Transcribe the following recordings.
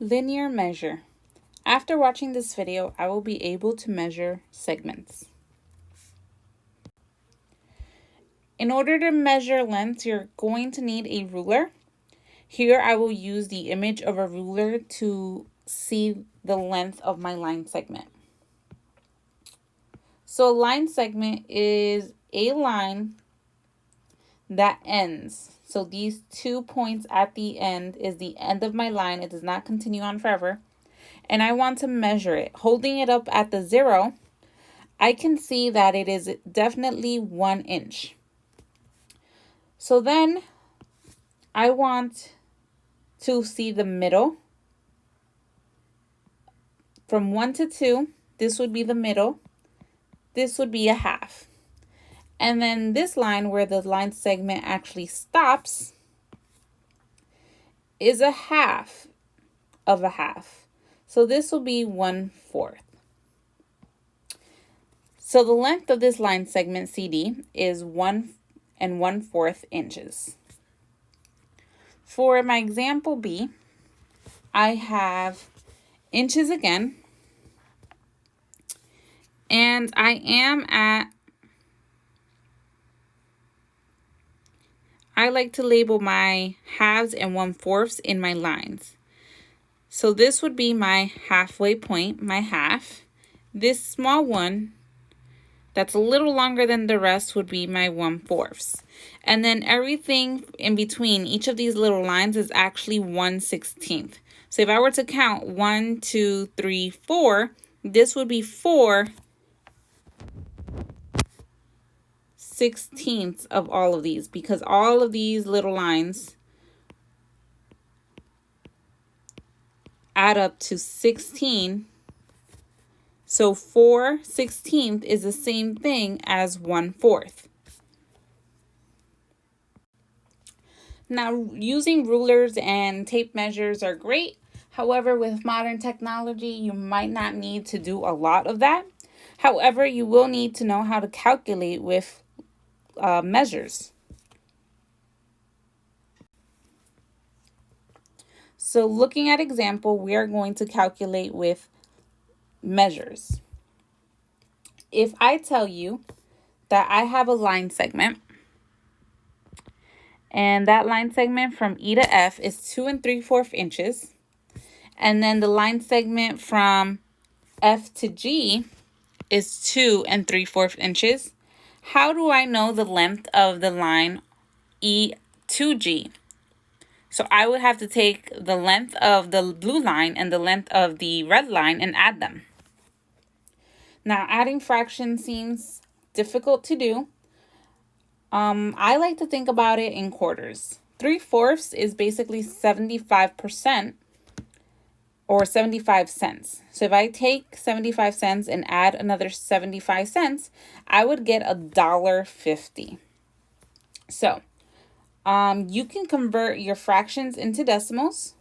Linear measure. After watching this video, I will be able to measure segments. In order to measure lengths, you're going to need a ruler. Here I will use the image of a ruler to see the length of my line segment. So a line segment is a line that ends. So these 2 points at the end is the end of my line. It does not continue on forever. And I want to measure it. Holding it up at the 0, I can see that it is definitely 1 inch. So then I want to see the middle. From 1 to 2, this would be the middle. This would be a half. And then this line where the line segment actually stops is a half of a half. So this will be 1/4. So the length of this line segment CD is 1 1/4 inches. For my example B, I have inches again, and I like to label my halves and 1/4 in my lines. So this would be my halfway point, my half. This small one that's a little longer than the rest would be my 1/4. And then everything in between each of these little lines is actually 1/16. So if I were to count 1, 2, 3, 4, this would be 4/16 of all of these, because all of these little lines add up to 16. So 4/16 is the same thing as 1/4. Now, using rulers and tape measures are great. However, with modern technology, you might not need to do a lot of that. However, you will need to know how to calculate with measures. So looking at example, we are going to calculate with measures. If I tell you that I have a line segment, and that line segment from E to F is 2 3/4 inches, and then the line segment from F to G is 2 3/4 inches, how do I know the length of the line E to G? So I would have to take the length of the blue line and the length of the red line and add them. Now, adding fractions seems difficult to do. I like to think about it in quarters. 3/4 is basically 75%, or 75 cents. So if I take 75 cents and add another 75 cents, I would get $1.50. So you can convert your fractions into decimals.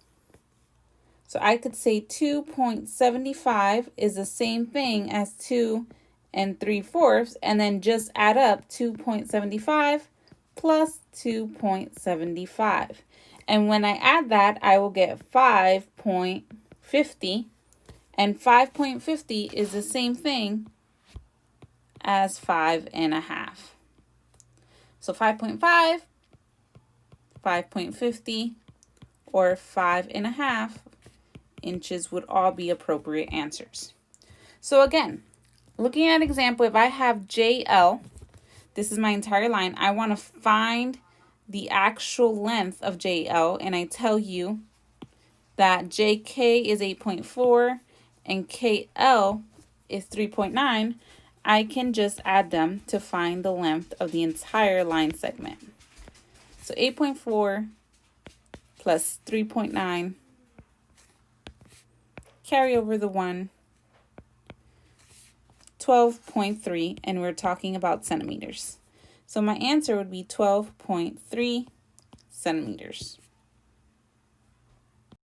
So I could say 2.75 is the same thing as 2 3/4, and then just add up 2.75 plus 2.75. And when I add that, I will get 5.50, and 5.50 is the same thing as 5.5. So 5.5, 5.50, or 5.5 inches would all be appropriate answers. So again, looking at example, if I have JL, this is my entire line, I want to find the actual length of JL, and I tell you that JK is 8.4 and KL is 3.9, I can just add them to find the length of the entire line segment. So 8.4 plus 3.9, carry over the 1, 12.3, and we're talking about centimeters. So my answer would be 12.3 centimeters.